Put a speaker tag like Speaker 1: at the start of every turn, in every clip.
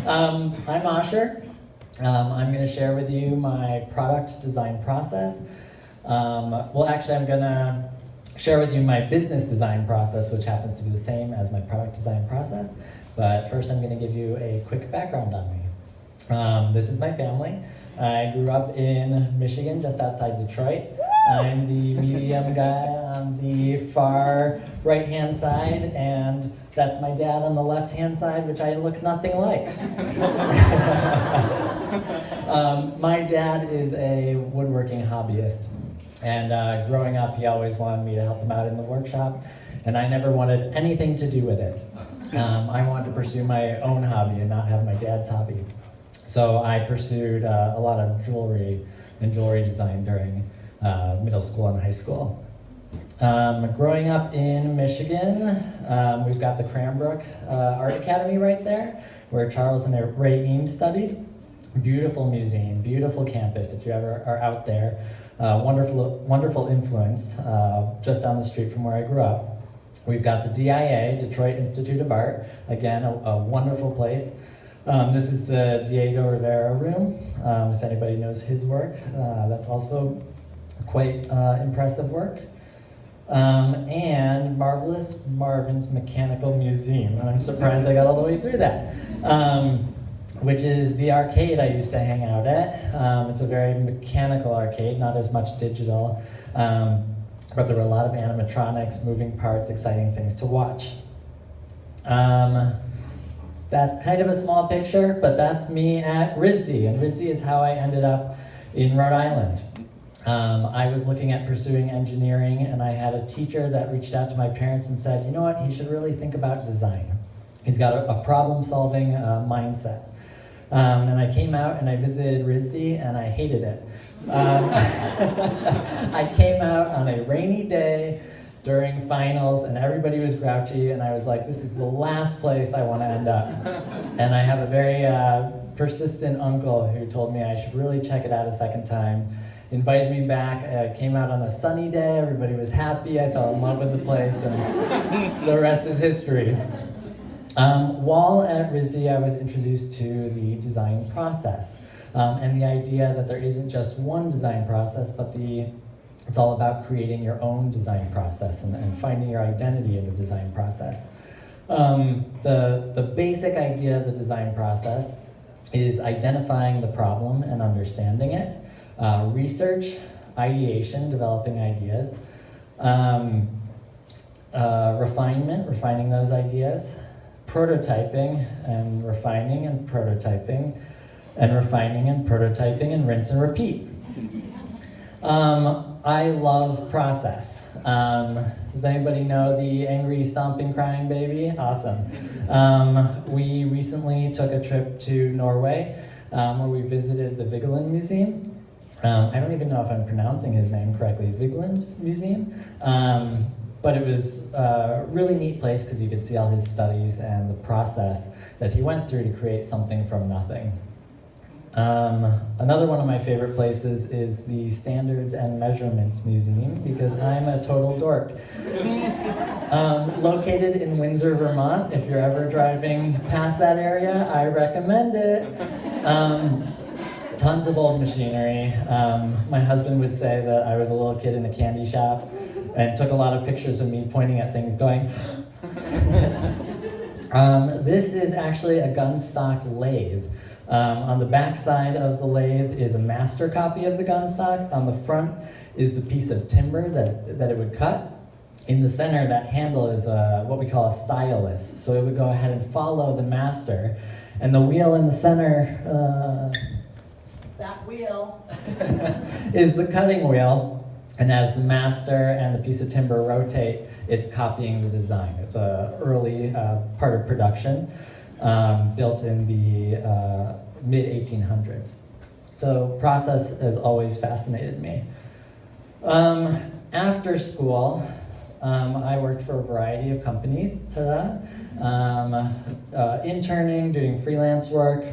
Speaker 1: I'm Asher. I'm going to share with you my product design process. Well, actually, I'm going to share with you my business design process, which happens to be the same as my product design process. But first, I'm going to give you a quick background on me. This is my family. I grew up in Michigan, just outside Detroit. I'm the medium guy on the far right-hand side, and that's my dad on the left-hand side, which I look nothing like. My dad is a woodworking hobbyist, and growing up, he always wanted me to help him out in the workshop, and I never wanted anything to do with it. I wanted to pursue my own hobby and not have my dad's hobby. So I pursued a lot of jewelry and jewelry design during middle school and high school. Growing up in Michigan, we've got the Cranbrook Art Academy right there, where Charles and Ray Eames studied. Beautiful museum, beautiful campus if you ever are out there. Wonderful influence just down the street from where I grew up. We've got the DIA, Detroit Institute of Art, again, a wonderful place. This is the Diego Rivera room, if anybody knows his work. That's also quite impressive work. And Marvelous Marvin's Mechanical Museum. I'm surprised I got all the way through that. Which is the arcade I used to hang out at. It's a very mechanical arcade, not as much digital. But there were a lot of animatronics, moving parts, exciting things to watch. That's kind of a small picture, but that's me at RISD, and RISD is how I ended up in Rhode Island. I was looking at pursuing engineering, and I had a teacher that reached out to my parents and said, you know what, he should really think about design. He's got a problem-solving mindset. And I came out and I visited RISD, and I hated it. I came out on a rainy day during finals, and everybody was grouchy, and I was like, this is the last place I want to end up. And I have a very persistent uncle who told me I should really check it out a second time, invited me back. I came out on a sunny day, everybody was happy, I fell in love with the place, and the rest is history. While at RISD, I was introduced to the design process, and the idea that there isn't just one design process, but it's all about creating your own design process and finding your identity in the design process. The basic idea of the design process is identifying the problem and understanding it, research, ideation, developing ideas, refining those ideas, prototyping and refining and prototyping, and refining and prototyping, and rinse and repeat. I love process. Does anybody know the angry, stomping, crying baby? Awesome. We recently took a trip to Norway where we visited the Vigeland Museum. I don't even know if I'm pronouncing his name correctly, Vigeland Museum. But it was a really neat place because you could see all his studies and the process that he went through to create something from nothing. Another one of my favorite places is the Standards and Measurements Museum, because I'm a total dork. Located in Windsor, Vermont, if you're ever driving past that area, I recommend it. Tons of old machinery. My husband would say that I was a little kid in a candy shop and took a lot of pictures of me pointing at things going, this is actually a gun stock lathe. On the back side of the lathe is a master copy of the gun stock. On the front is the piece of timber that it would cut. In the center, that handle is what we call a stylus. So it would go ahead and follow the master. And the wheel in the center, that wheel, is the cutting wheel. And as the master and the piece of timber rotate, it's copying the design. It's an early part of production. Built in the mid-1800s. So process has always fascinated me. After school, I worked for a variety of companies, interning, doing freelance work,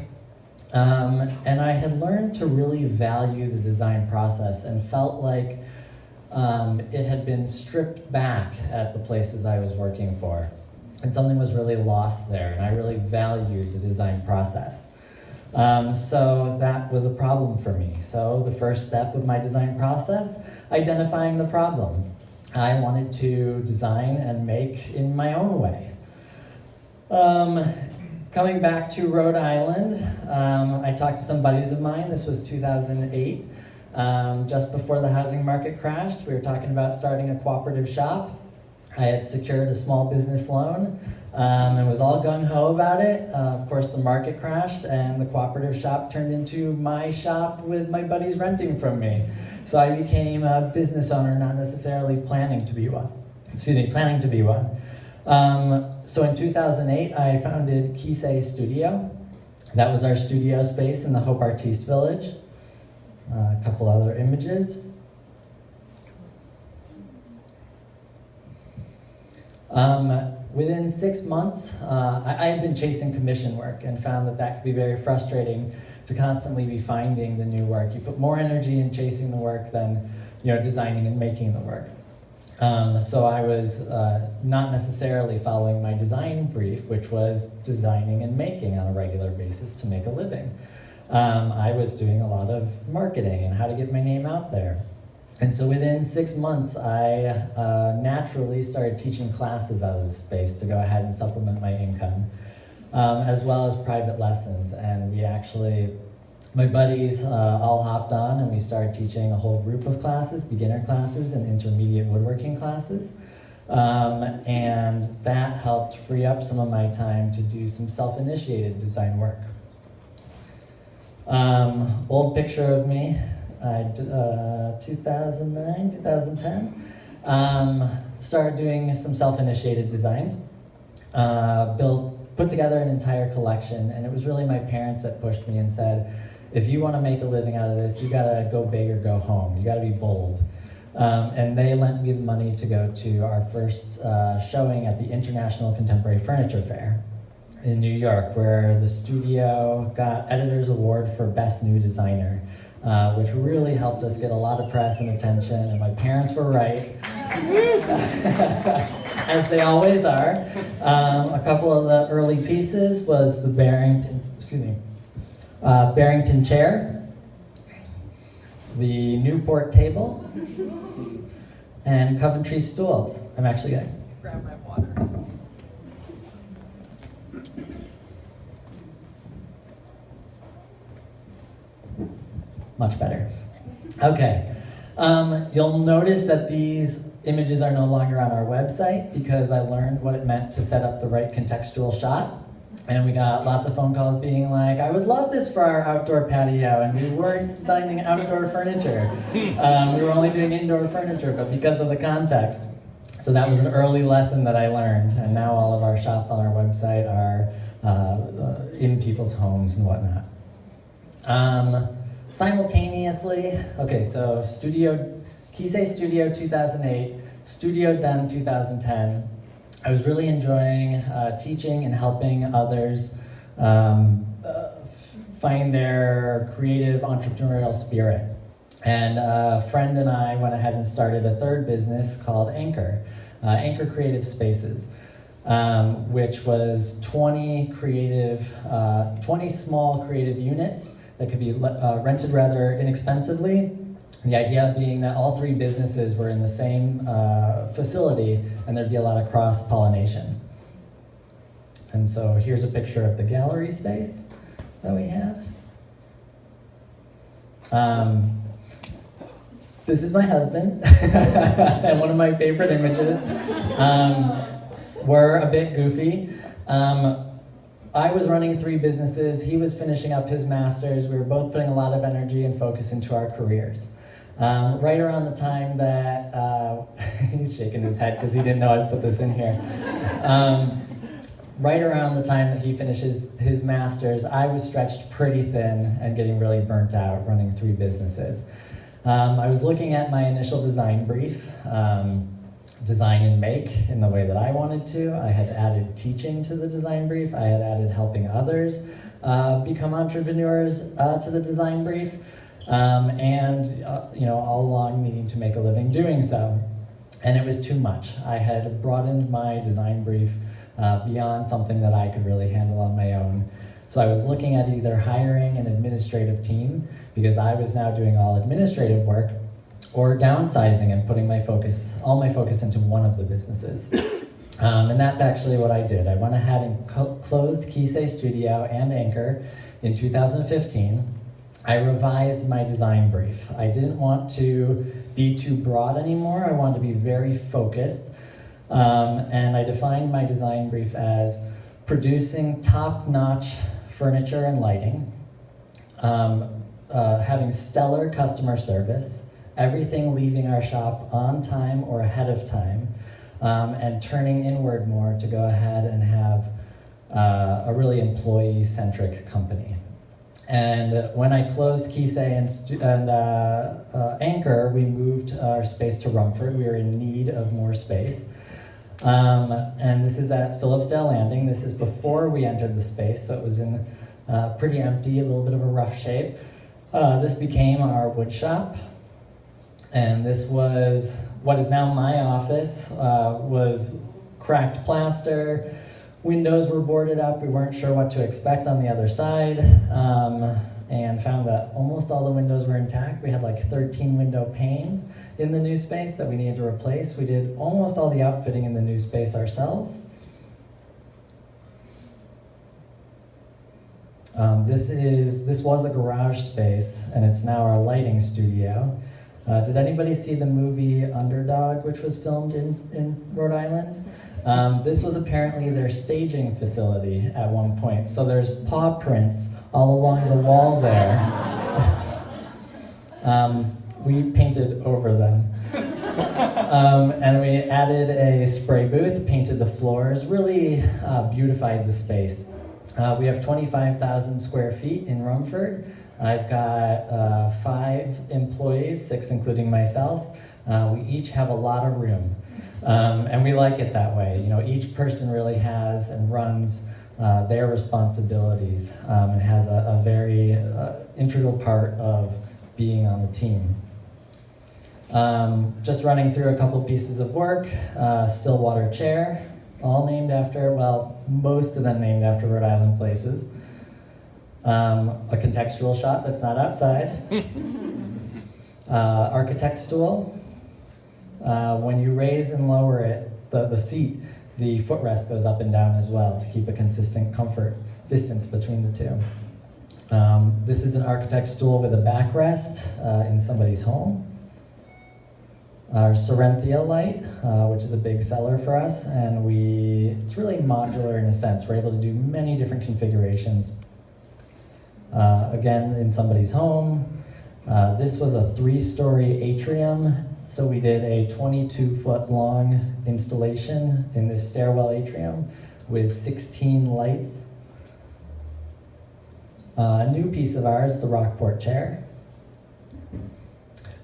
Speaker 1: and I had learned to really value the design process and felt like it had been stripped back at the places I was working for. and something was really lost there, and I really valued the design process. So that was a problem for me. So the first step of my design process, identifying the problem. I wanted to design and make in my own way. Coming back to Rhode Island, I talked to some buddies of mine. This was 2008, just before the housing market crashed. We were talking about starting a cooperative shop. I had secured a small business loan and was all gung-ho about it. Of course, the market crashed and the cooperative shop turned into my shop with my buddies renting from me. So I became a business owner, not necessarily planning to be one. So in 2008, I founded Kisei Studio. That was our studio space in the Hope Artiste Village. A couple other images. Within 6 months, I had been chasing commission work and found that could be very frustrating to constantly be finding the new work. You put more energy in chasing the work than designing and making the work. So I was not necessarily following my design brief, which was designing and making on a regular basis to make a living. I was doing a lot of marketing and how to get my name out there. And so within 6 months, I naturally started teaching classes out of the space to go ahead and supplement my income, as well as private lessons. And we actually, my buddies all hopped on and we started teaching a whole group of classes, beginner classes and intermediate woodworking classes. And that helped free up some of my time to do some self-initiated design work. Old picture of me, 2009, 2010. Started doing some self-initiated designs. Put together an entire collection, and it was really my parents that pushed me and said, if you want to make a living out of this, you gotta go big or go home. You gotta be bold. And they lent me the money to go to our first showing at the International Contemporary Furniture Fair in New York, where the studio got Editor's Award for Best New Designer, which really helped us get a lot of press and attention, and my parents were right, as they always are. A couple of the early pieces was the Barrington chair, the Newport table, and Coventry stools. I'm actually going to grab my water. Much better. Okay. You'll notice that these images are no longer on our website because I learned what it meant to set up the right contextual shot. And we got lots of phone calls being like, I would love this for our outdoor patio, and we weren't designing outdoor furniture. We were only doing indoor furniture, but because of the context. So that was an early lesson that I learned, and now all of our shots on our website are in people's homes and whatnot. Simultaneously, okay, so Kisei Studio 2008, Studio Dunn 2010. I was really enjoying teaching and helping others find their creative entrepreneurial spirit. And a friend and I went ahead and started a third business called Anchor Creative Spaces, which was 20 small creative units that could be rented rather inexpensively. The idea being that all three businesses were in the same facility and there'd be a lot of cross-pollination. And so here's a picture of the gallery space that we had. This is my husband, and one of my favorite images. We're a bit goofy. I was running 3 businesses, he was finishing up his master's, we were both putting a lot of energy and focus into our careers. Right around the time that, he's shaking his head because he didn't know I'd put this in here. Right around the time that he finishes his master's, I was stretched pretty thin and getting really burnt out running 3 businesses. I was looking at my initial design brief, design and make in the way that I wanted to. I had added teaching to the design brief. I had added helping others become entrepreneurs to the design brief. All along needing to make a living doing so. And it was too much. I had broadened my design brief beyond something that I could really handle on my own. So I was looking at either hiring an administrative team, because I was now doing all administrative work, or downsizing and putting all my focus into one of the businesses. And that's actually what I did. I went ahead and closed Kisei Studio and Anchor in 2015. I revised my design brief. I didn't want to be too broad anymore. I wanted to be very focused. And I defined my design brief as producing top-notch furniture and lighting, having stellar customer service, everything leaving our shop on time or ahead of time, and turning inward more to go ahead and have a really employee-centric company. And when I closed Kisei and Anchor, we moved our space to Rumford. We were in need of more space. And this is at Phillipsdale Landing. This is before we entered the space, so it was in pretty empty, a little bit of a rough shape. This became our wood shop. And this was what is now my office, was cracked plaster. Windows were boarded up. We weren't sure what to expect on the other side, and found that almost all the windows were intact. We had like 13 window panes in the new space that we needed to replace. We did almost all the outfitting in the new space ourselves. This was a garage space, and it's now our lighting studio. Did anybody see the movie Underdog, which was filmed in Rhode Island? This was apparently their staging facility at one point, so there's paw prints all along the wall there. We painted over them. And we added a spray booth, painted the floors, really beautified the space. We have 25,000 square feet in Rumford. I've got 5 employees, 6 including myself. We each have a lot of room. And we like it that way. You know, each person really has and runs their responsibilities, and has a very integral part of being on the team. Just running through a couple pieces of work. Stillwater chair, all named after, well, most of them named after Rhode Island places. A contextual shot that's not outside. Architect stool. When you raise and lower it, the seat, the footrest goes up and down as well to keep a consistent comfort distance between the two. This is an architect stool with a backrest in somebody's home. Our Serenthia light, which is a big seller for us, and it's really modular in a sense. We're able to do many different configurations. Again, in somebody's home. This was a 3-story atrium, so we did a 22-foot long installation in this stairwell atrium with 16 lights. A new piece of ours, the Rockport chair,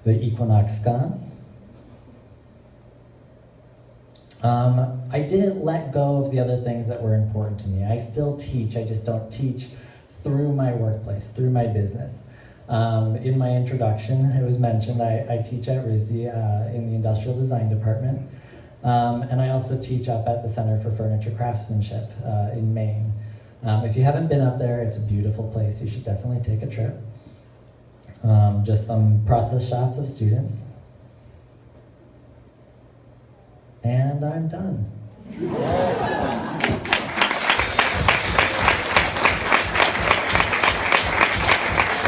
Speaker 1: the Equinox sconce. I didn't let go of the other things that were important to me. I still teach, I just don't teach through my workplace, through my business. In my introduction, it was mentioned I teach at RISD in the Industrial Design Department, and I also teach up at the Center for Furniture Craftsmanship in Maine. If you haven't been up there, it's a beautiful place. You should definitely take a trip. Just some process shots of students. And I'm done.